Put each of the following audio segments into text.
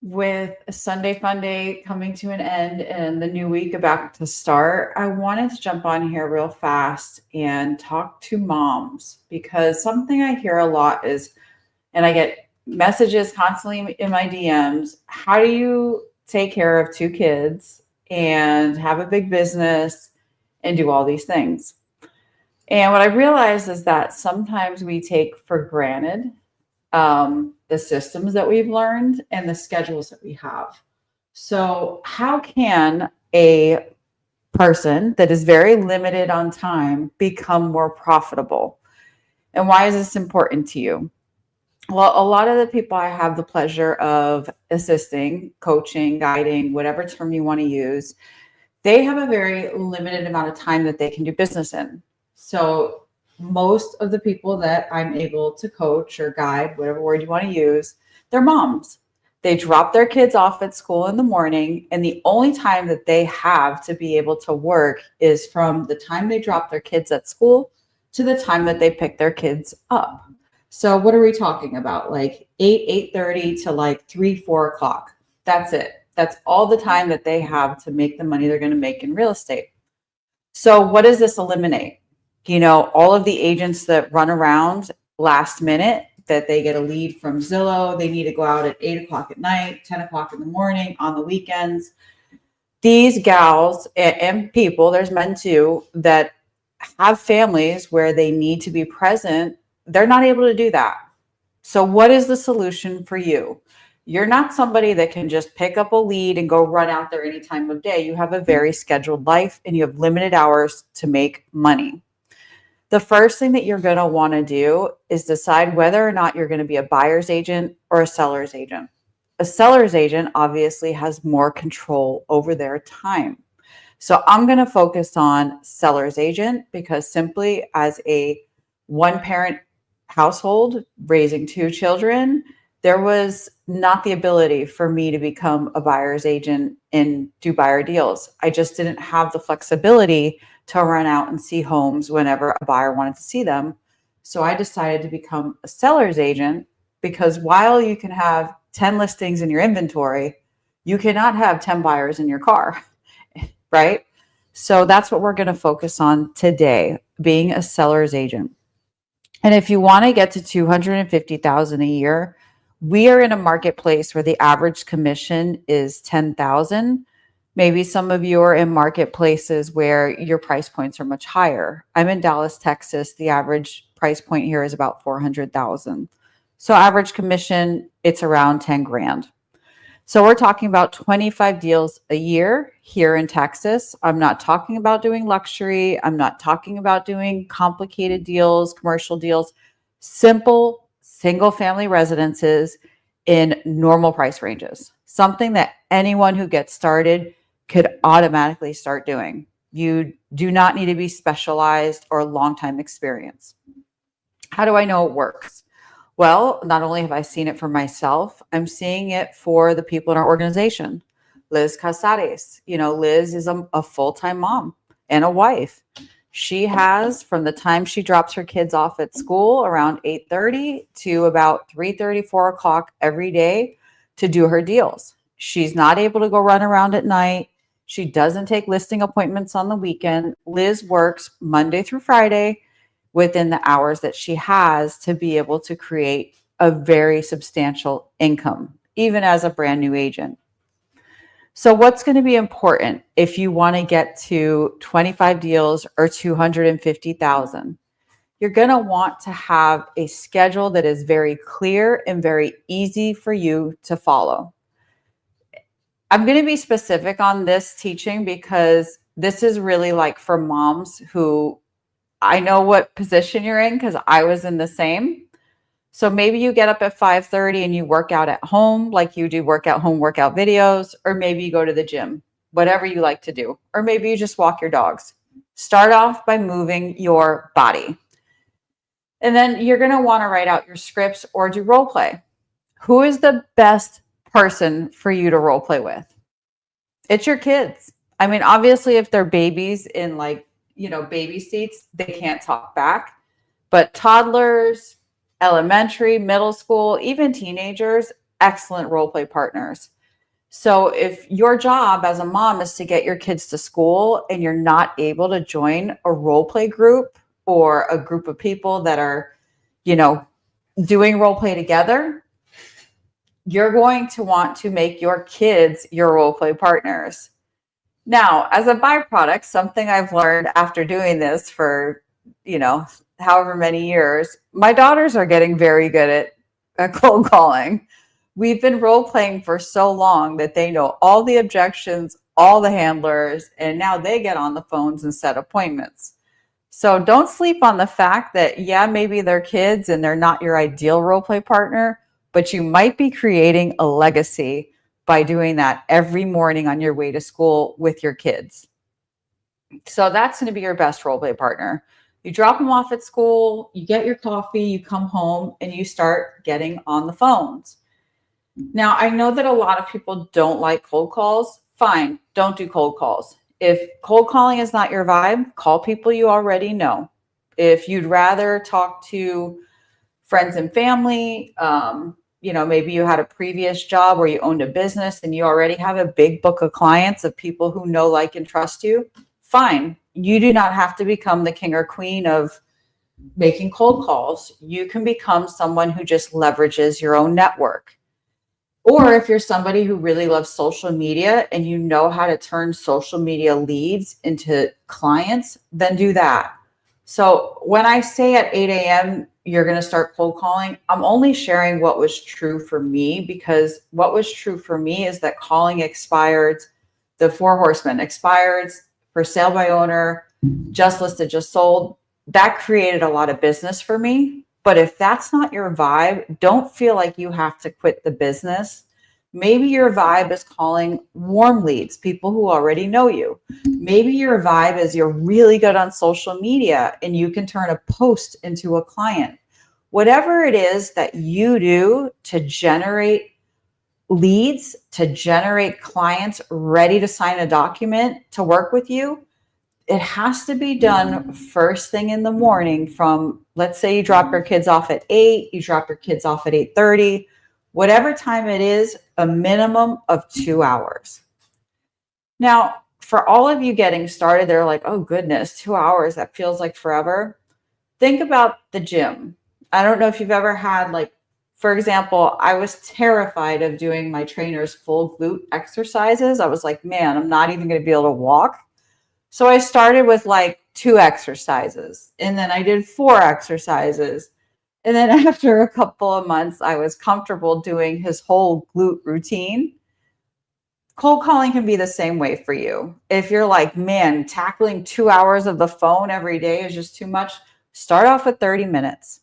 With Sunday Fun Day coming to an end and the new week about to start, I wanted to jump on here real fast and talk to moms because something I hear a lot is, and I get messages constantly in my DMs. How do you take care of two kids and have a big business and do all these things? And what I realized is that sometimes we take for granted the systems that we've learned and the schedules that we have. So, how can a person that is very limited on time become more profitable? And why is this important to you? Well, a lot of the people I have the pleasure of assisting, coaching, guiding, whatever term you want to use, they have a very limited amount of time that they can do business in. So, most of the people that I'm able to coach or guide, whatever word you want to use, they're moms. They drop their kids off at school in the morning, and the only time that they have to be able to work is from the time they drop their kids at school to the time that they pick their kids up. So what are we talking about? Like 8:30 to like 3, 4 o'clock. That's it. That's all the time that they have to make the money they're going to make in real estate. So what does this eliminate? All of the agents that run around last minute, that they get a lead from Zillow, they need to go out at 8 o'clock at night, 10 o'clock in the morning, on the weekends. These gals and people, there's men too, that have families where they need to be present. They're not able to do that. So what is the solution for you? You're not somebody that can just pick up a lead and go run out there any time of day. You have a very scheduled life and you have limited hours to make money. The first thing that you're going to want to do is decide whether or not you're going to be a buyer's agent or a seller's agent. A seller's agent obviously has more control over their time. So I'm going to focus on seller's agent because simply as a one parent household raising two children, there was not the ability for me to become a buyer's agent and do buyer deals. I just didn't have the flexibility to run out and see homes whenever a buyer wanted to see them. So I decided to become a seller's agent because while you can have 10 listings in your inventory, you cannot have 10 buyers in your car, right? So that's what we're going to focus on today, being a seller's agent. And if you want to get to 250,000 a year, we are in a marketplace where the average commission is 10,000. Maybe some of you are in marketplaces where your price points are much higher. I'm in Dallas, Texas. The average price point here is about 400,000. So average commission, it's around 10 grand. So we're talking about 25 deals a year here in Texas. I'm not talking about doing luxury. I'm not talking about doing complicated deals, commercial deals, simple single family residences in normal price ranges. Something that anyone who gets started could automatically start doing. You do not need to be specialized or long time experience. How do I know it works? Well, not only have I seen it for myself, I'm seeing it for the people in our organization. Liz Casares, Liz is a full-time mom and a wife. She has, from the time she drops her kids off at school around 8:30 to about 3:30, 4 o'clock every day to do her deals. She's not able to go run around at night. She doesn't take listing appointments on the weekend. Liz works Monday through Friday within the hours that she has to be able to create a very substantial income, even as a brand new agent. So what's going to be important if you want to get to 25 deals or 250,000? You're going to want to have a schedule that is very clear and very easy for you to follow. I'm going to be specific on this teaching because this is really like for moms who, I know what position you're in because I was in the same. So maybe you get up at 5:30 and you work out at home, like you do workout videos, or maybe you go to the gym, whatever you like to do. Or maybe you just walk your dogs. Start off by moving your body. And then you're going to want to write out your scripts or do role play. Who is the best person for you to role play with? It's your kids. I mean, obviously, if they're babies in baby seats, they can't talk back. But toddlers, elementary, middle school, even teenagers, excellent role play partners. So if your job as a mom is to get your kids to school and you're not able to join a role play group or a group of people that are, you know, doing role play together, you're going to want to make your kids your role play partners. Now, as a byproduct, something I've learned after doing this for, you know, however many years, my daughters are getting very good at cold calling. We've been role playing for so long that they know all the objections, all the handlers, and now they get on the phones and set appointments. So don't sleep on the fact that, yeah, maybe they're kids and they're not your ideal role play partner, but you might be creating a legacy by doing that every morning on your way to school with your kids. So that's going to be your best role play partner. You drop them off at school, you get your coffee, you come home, and you start getting on the phones. Now, I know that a lot of people don't like cold calls. Fine, don't do cold calls. If cold calling is not your vibe, call people you already know. If you'd rather talk to friends and family, maybe you had a previous job where you owned a business and you already have a big book of clients of people who know, like, and trust you, fine. You do not have to become the king or queen of making cold calls. You can become someone who just leverages your own network. Or if you're somebody who really loves social media and you know how to turn social media leads into clients, then do that. So when I say at 8 a.m., you're going to start cold calling, I'm only sharing what was true for me, because what was true for me is that calling expired, the 4 horsemen expired, for sale by owner, just listed, just sold. That created a lot of business for me. But if that's not your vibe, don't feel like you have to quit the business. Maybe your vibe is calling warm leads, people who already know you. Maybe your vibe is you're really good on social media and you can turn a post into a client. Whatever it is that you do to generate leads, to generate clients ready to sign a document to work with you, it has to be done first thing in the morning. From, let's say you drop your kids off at 8, you drop your kids off at 8:30, whatever time it is, a minimum of 2 hours. Now, for all of you getting started, they're like, oh goodness, 2 hours, that feels like forever. Think about the gym. I don't know if you've ever had, like, for example, I was terrified of doing my trainer's full glute exercises. I was like, man, I'm not even going to be able to walk. So I started with like 2 exercises, and then I did 4 exercises. And then after a couple of months, I was comfortable doing his whole glute routine. Cold calling can be the same way for you. If you're like, man, tackling 2 hours of the phone every day is just too much, start off with 30 minutes.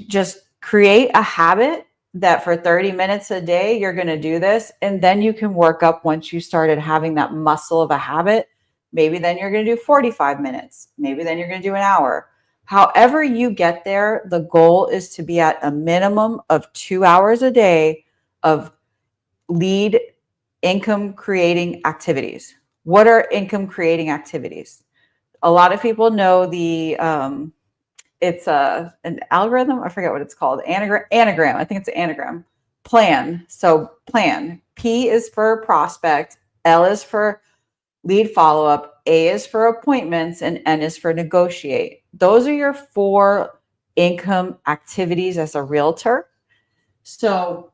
Just create a habit that for 30 minutes a day, you're going to do this. And then you can work up, once you started having that muscle of a habit. Maybe then you're going to do 45 minutes. Maybe then you're going to do an hour. However you get there, the goal is to be at a minimum of 2 hours a day of lead income creating activities. What are income creating activities? A lot of people know it's an algorithm. I forget what it's called. Anagram. I think it's an anagram. Plan. So plan. P is for prospect. L is for lead follow-up. A is for appointments, and N is for negotiate. Those are your 4 income activities as a realtor. So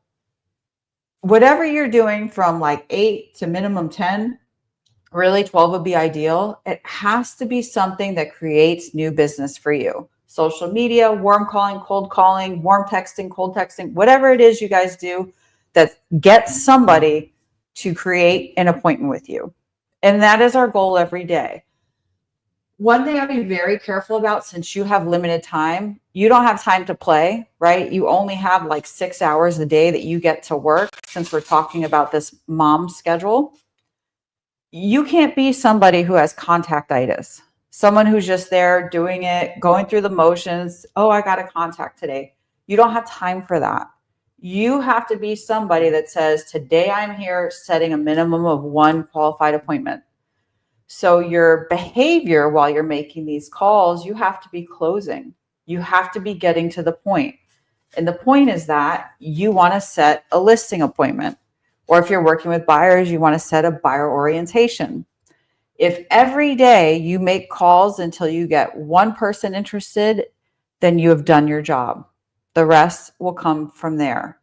whatever you're doing from like 8 to minimum 10, really 12 would be ideal. It has to be something that creates new business for you. Social media, warm calling, cold calling, warm texting, cold texting, whatever it is you guys do that gets somebody to create an appointment with you. And that is our goal every day. One thing I'd be very careful about, since you have limited time, you don't have time to play, right? You only have like 6 hours a day that you get to work, since we're talking about this mom schedule. You can't be somebody who has contactitis, someone who's just there doing it, going through the motions. Oh, I got a contact today. You don't have time for that. You have to be somebody that says, today I'm here setting a minimum of 1 qualified appointment. So your behavior while you're making these calls, you have to be closing. You have to be getting to the point. And the point is that you want to set a listing appointment, Or if you're working with buyers, you want to set a buyer orientation. If every day you make calls until you get one person interested, then you have done your job. The rest will come from there.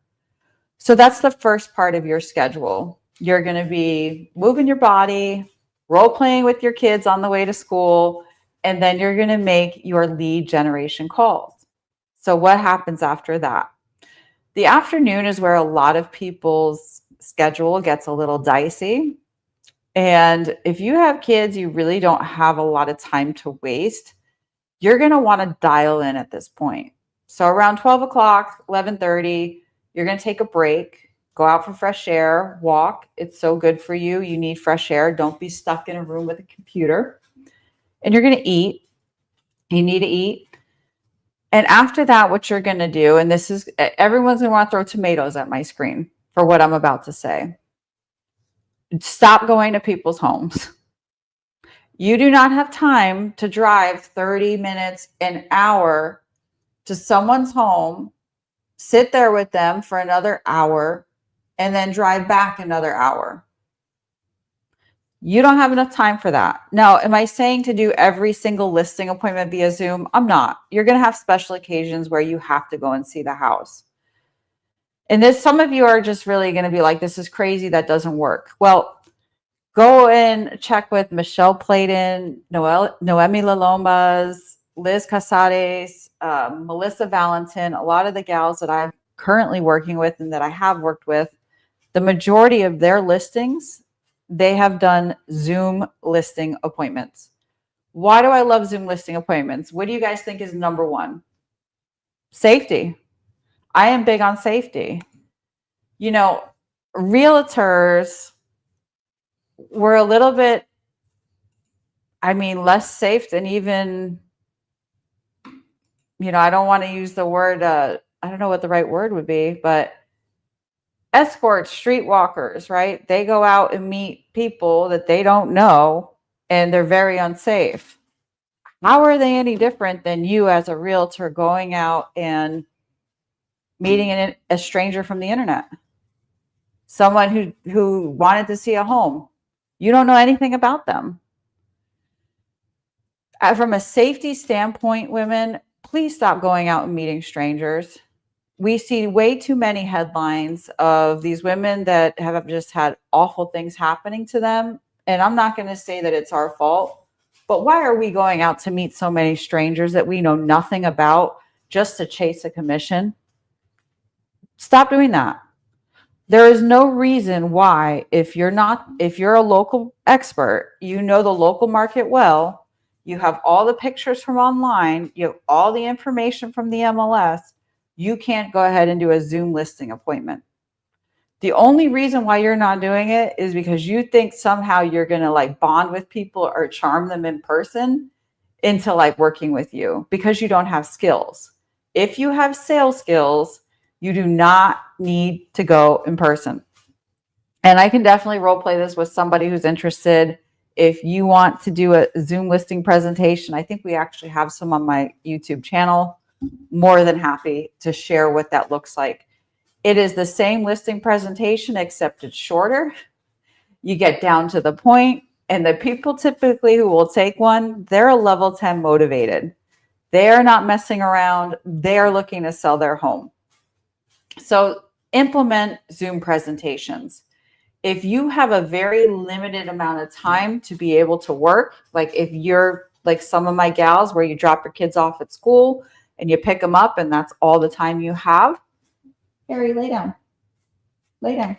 So that's the first part of your schedule. You're going to be moving your body, role playing with your kids on the way to school, and then you're going to make your lead generation calls. So what happens after that? The afternoon is where a lot of people's schedule gets a little dicey. And if you have kids, you really don't have a lot of time to waste. You're going to want to dial in at this point. So around 12 o'clock, 11:30, you're going to take a break, go out for fresh air, walk. It's so good for you. You need fresh air. Don't be stuck in a room with a computer. And you're going to eat. You need to eat. And after that, what you're going to do, and this is, everyone's going to want to throw tomatoes at my screen for what I'm about to say. Stop going to people's homes. You do not have time to drive 30 minutes, an hour to someone's home, sit there with them for another hour, and then drive back another hour. You don't have enough time for that. Now, am I saying to do every single listing appointment via Zoom? I'm not. You're going to have special occasions where you have to go and see the house. And this, some of you are just really going to be like, this is crazy. That doesn't work. Well, go and check with Michelle Pladen, Noemi Lalomas, Liz Casares, Melissa Valentin, a lot of the gals that I'm currently working with and that I have worked with, the majority of their listings, they have done Zoom listing appointments. Why do I love Zoom listing appointments? What do you guys think is number one? Safety. I am big on safety. You know, realtors were a little bit, less safe than even, I don't want to use the word, I don't know what the right word would be, but escorts, streetwalkers, right? They go out and meet people that they don't know, and they're very unsafe. How are they any different than you as a realtor going out and meeting a stranger from the internet? Someone who wanted to see a home. You don't know anything about them. From a safety standpoint, women, please stop going out and meeting strangers. We see way too many headlines of these women that have just had awful things happening to them. And I'm not going to say that it's our fault, but why are we going out to meet so many strangers that we know nothing about just to chase a commission? Stop doing that. There is no reason why, if you're a local expert, you know the local market well, you have all the pictures from online, you have all the information from the MLS, you can't go ahead and do a Zoom listing appointment. The only reason why you're not doing it is because you think somehow you're going to bond with people or charm them in person into working with you, because you don't have skills. If you have sales skills, you do not need to go in person. And I can definitely role play this with somebody who's interested. If you want to do a Zoom listing presentation, I think we actually have some on my YouTube channel. More than happy to share what that looks like. It is the same listing presentation, except it's shorter. You get down to the point, and the people typically who will take one, they're a level 10 motivated. They're not messing around. They're looking to sell their home. So implement Zoom presentations. If you have a very limited amount of time to be able to work, like if you're like some of my gals where you drop your kids off at school and you pick them up and that's all the time you have. Harry, lay down. Lay down.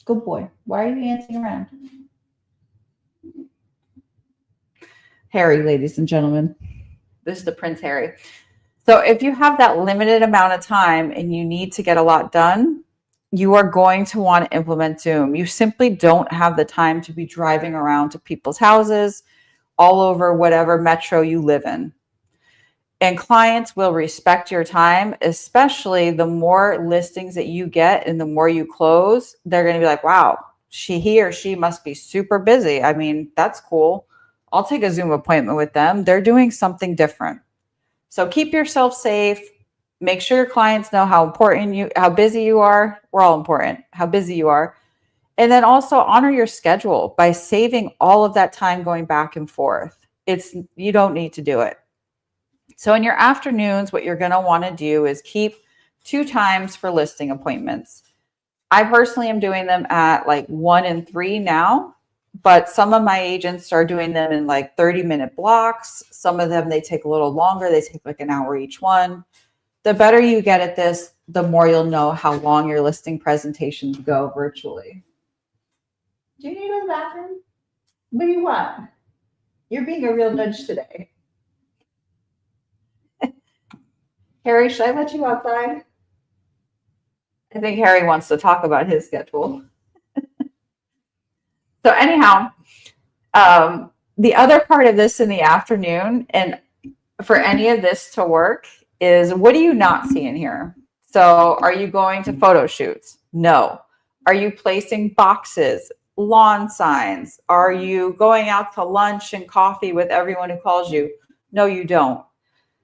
Good boy. Why are you dancing around? Harry, ladies and gentlemen. This is the Prince Harry. So if you have that limited amount of time and you need to get a lot done, you are going to want to implement Zoom. You simply don't have the time to be driving around to people's houses all over whatever metro you live in. And clients will respect your time, especially the more listings that you get and the more you close. They're going to be like, wow, he or she must be super busy. That's cool. I'll take a Zoom appointment with them. They're doing something different. So keep yourself safe, Make sure your clients know how busy you are. We're all important, how busy you are. And then also honor your schedule by saving all of that time going back and forth. You don't need to do it. So in your afternoons, what you're going to want to do is keep 2 times for listing appointments. I personally am doing them at like 1 and 3 now, but some of my agents are doing them in like 30-minute blocks. Some of them, they take a little longer. They take like an hour each one. The better you get at this, the more you'll know how long your listing presentations go virtually. Do you need a bathroom? What do you want? You're being a real judge today. Harry, should I let you outside? I think Harry wants to talk about his schedule. So anyhow, the other part of this in the afternoon, and for any of this to work, is what do you not see in here? So are you going to photo shoots? No. Are you placing boxes, lawn signs? Are you going out to lunch and coffee with everyone who calls you? No, you don't.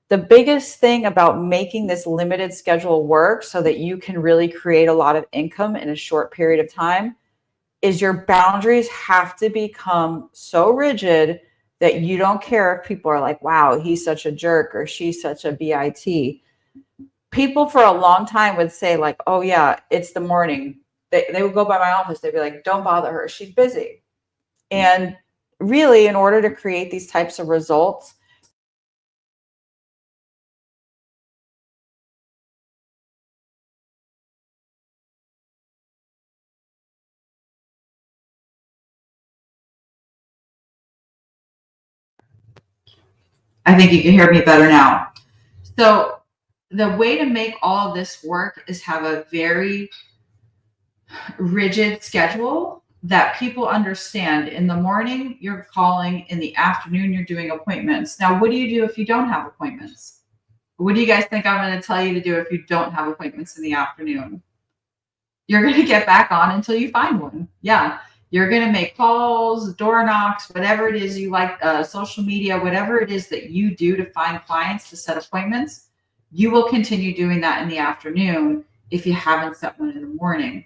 The biggest thing about making this limited schedule work so that you can really create a lot of income in a short period of time is your boundaries have to become so rigid that you don't care if people are like, wow, he's such a jerk or she's such a BIT. People for a long time would say like, oh yeah, it's the morning. They would go by my office. They'd be like, don't bother her. She's busy. And really, in order to create these types of results, I think you can hear me better now. So the way to make all of this work is have a very rigid schedule that people understand. In the morning, you're calling. In the afternoon, you're doing appointments. Now, what do you do if you don't have appointments? What do you guys think I'm going to tell you to do if you don't have appointments in the afternoon? You're going to get back on until you find one. Yeah. You're going to make calls, door knocks, whatever it is you like, social media, whatever it is that you do to find clients to set appointments. You will continue doing that in the afternoon if you haven't set one in the morning.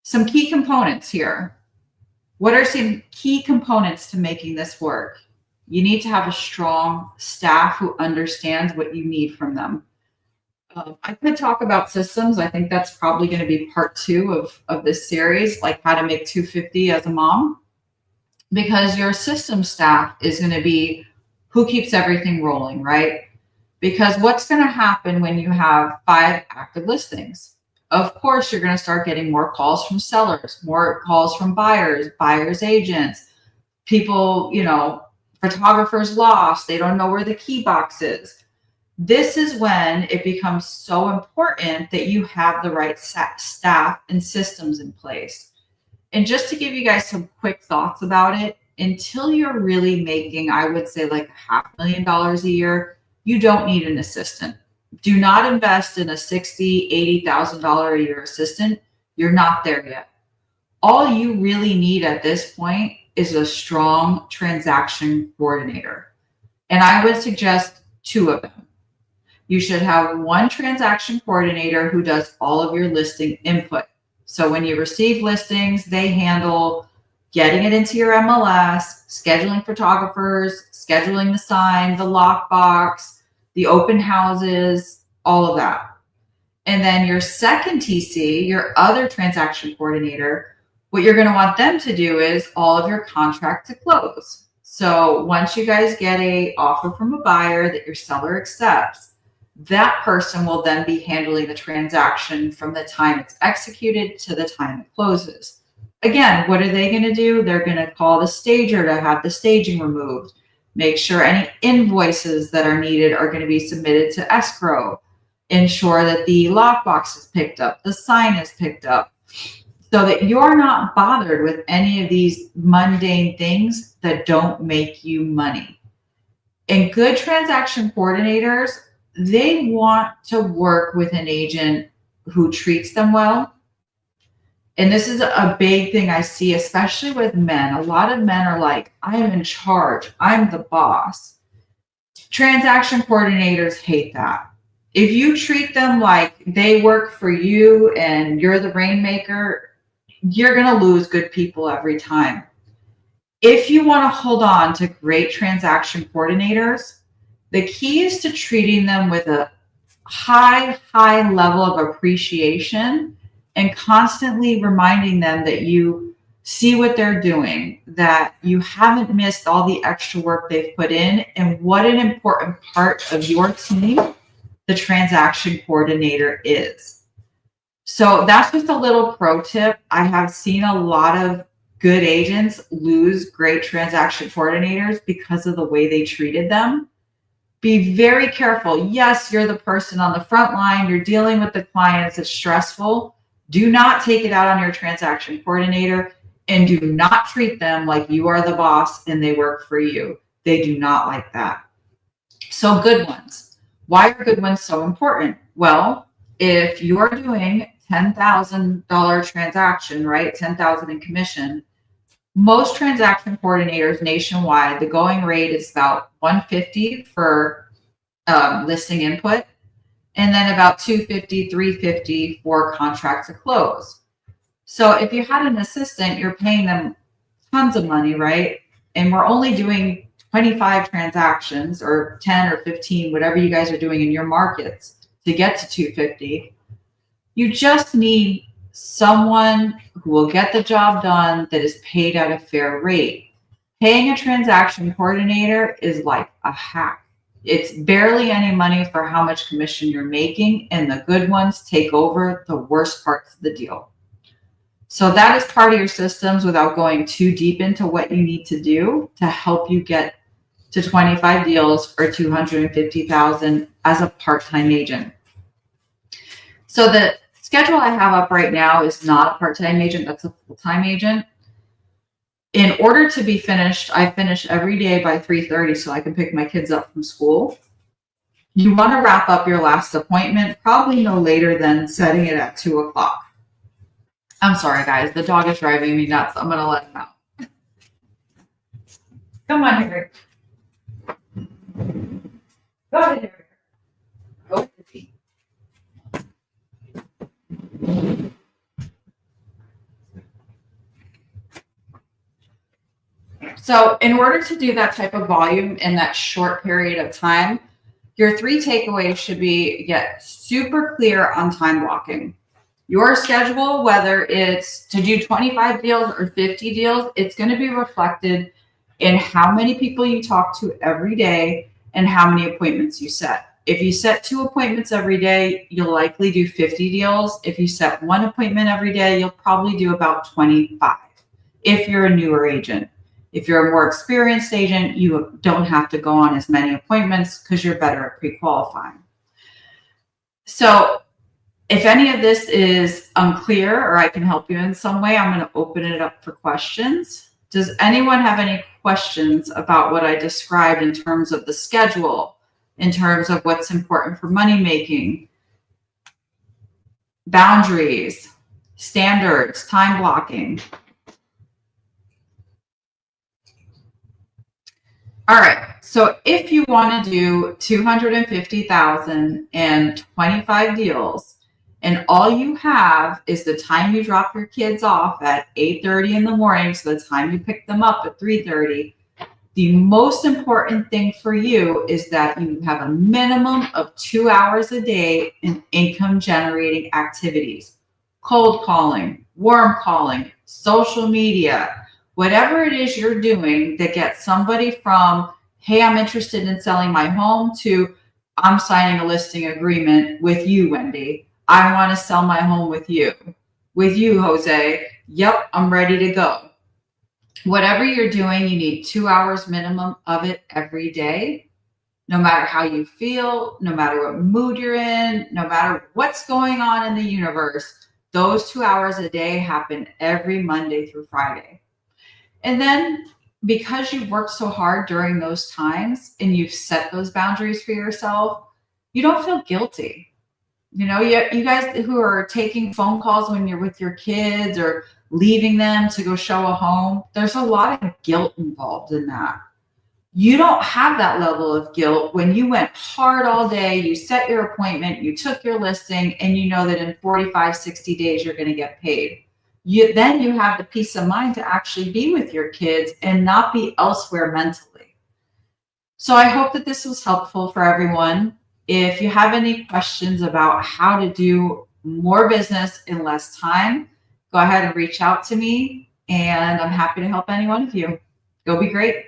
Some key components here. What are some key components to making this work? You need to have a strong staff who understands what you need from them. I could talk about systems. I think that's probably going to be part 2 of this series, like how to make $250 as a mom, because your system staff is going to be who keeps everything rolling, right? Because what's going to happen when you have 5 active listings? Of course, you're going to start getting more calls from sellers, more calls from buyers agents, people, photographers lost. They don't know where the key box is. This is when it becomes so important that you have the right staff and systems in place. And just to give you guys some quick thoughts about it, until you're really making, I would say like $500,000 a year, you don't need an assistant. Do not invest in a $60,000, $80,000 a year assistant. You're not there yet. All you really need at this point is a strong transaction coordinator. And I would suggest 2 of them. You should have one transaction coordinator who does all of your listing input. So when you receive listings, they handle getting it into your MLS, scheduling photographers, scheduling the sign, the lockbox, the open houses, all of that. And then your second TC, your other transaction coordinator, what you're going to want them to do is all of your contract to close. So once you guys get an offer from a buyer that your seller accepts, that person will then be handling the transaction from the time it's executed to the time it closes. Again, what are they going to do? They're going to call the stager to have the staging removed, make sure any invoices that are needed are going to be submitted to escrow, ensure that the lockbox is picked up, the sign is picked up, so that you're not bothered with any of these mundane things that don't make you money. And good transaction coordinators, they want to work with an agent who treats them well. And this is a big thing I see, especially with men. A lot of men are like, I am in charge. I'm the boss. Transaction coordinators hate that. If you treat them like they work for you and you're the rainmaker, you're going to lose good people every time. If you want to hold on to great transaction coordinators, the key is to treating them with a high level of appreciation and constantly reminding them that you see what they're doing, that you haven't missed all the extra work they've put in, and what an important part of your team the transaction coordinator is. So that's just a little pro tip. I have seen a lot of good agents lose great transaction coordinators because of the way they treated them. Be very careful. Yes, you're the person on the front line. You're dealing with the clients. It's stressful. Do not take it out on your transaction coordinator, and do not treat them like you are the boss and they work for you. They do not like that. So good ones. Why are good ones so important? Well, if you are doing $10,000 transaction, right? $10,000 in commission. Most transaction coordinators nationwide, the going rate is about $150 for listing input, and then about $250, $350 for contract to close. So if you had an assistant, you're paying them tons of money, right? And we're only doing 25 transactions or 10 or 15, whatever you guys are doing in your markets to get to 250. You just need someone who will get the job done that is paid at a fair rate. Paying a transaction coordinator is like a hack. It's barely any money for how much commission you're making, and the good ones take over the worst parts of the deal. So that is part of your systems without going too deep into what you need to do to help you get to 25 deals or 250,000 as a part-time agent. So the schedule I have up right now is not a part-time agent, that's a full-time agent. In order to be finished, I finish every day by 3:30 so I can pick my kids up from school. You want to wrap up your last appointment probably no later than setting it at 2 o'clock. I'm sorry, guys. The dog is driving me nuts. I'm going to let him out. Come on, Harry. Go ahead, Harry. Go ahead, Izzy. So in order to do that type of volume in that short period of time, your 3 takeaways should be get super clear on time blocking. Your schedule, whether it's to do 25 deals or 50 deals, it's going to be reflected in how many people you talk to every day and how many appointments you set. If you set 2 appointments every day, you'll likely do 50 deals. If you set 1 appointment every day, you'll probably do about 25 if you're a newer agent. If you're a more experienced agent, you don't have to go on as many appointments because you're better at pre-qualifying. So if any of this is unclear or I can help you in some way, I'm going to open it up for questions. Does anyone have any questions about what I described in terms of the schedule, in terms of what's important for money making, boundaries, standards, time blocking? All right. So if you want to do 250,000 and 25 deals, and all you have is the time you drop your kids off at 8:30 in the morning, so the time you pick them up at 3:30, the most important thing for you is that you have a minimum of 2 hours a day in income generating activities. Cold calling, warm calling, social media, whatever it is you're doing that gets somebody from, hey, I'm interested in selling my home, to I'm signing a listing agreement with you, Wendy. I want to sell my home with you. With you, Jose. Yep, I'm ready to go. Whatever you're doing, you need 2 hours minimum of it every day. No matter how you feel, no matter what mood you're in, no matter what's going on in the universe, those 2 hours a day happen every Monday through Friday. And then because you've worked so hard during those times and you've set those boundaries for yourself, you don't feel guilty. You know, you guys who are taking phone calls when you're with your kids or leaving them to go show a home, there's a lot of guilt involved in that. You don't have that level of guilt when you went hard all day, you set your appointment, you took your listing, and you know that in 45, 60 days you're going to get paid. Then you have the peace of mind to actually be with your kids and not be elsewhere mentally. So I hope that this was helpful for everyone. If you have any questions about how to do more business in less time, go ahead and reach out to me, and I'm happy to help any one of you. Go be great.